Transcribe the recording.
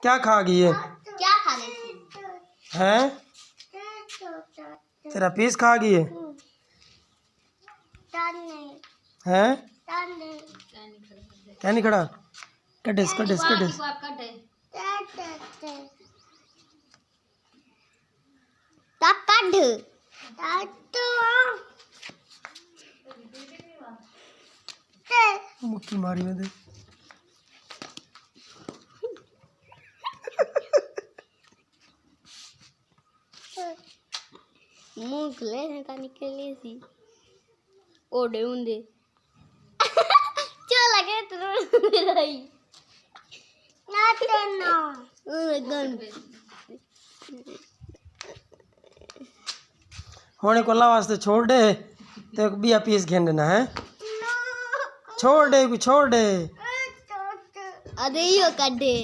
क्या खा गई है? क्या खा गई हैं? तेरा पीस खा गई है? हैं? क्या नहीं खड़ा? कटिस कटिस कटिस मुक्की मारी में दे। मुंह खुले हैं का निकले सी ओडे उंदे चल लगे तो रही ना गन होने को अल्लाह वास्ते छोड़ दे तो बिया पीस घेन देना है। छोड़ दे भी छोड़ दे। अरे यो कर दे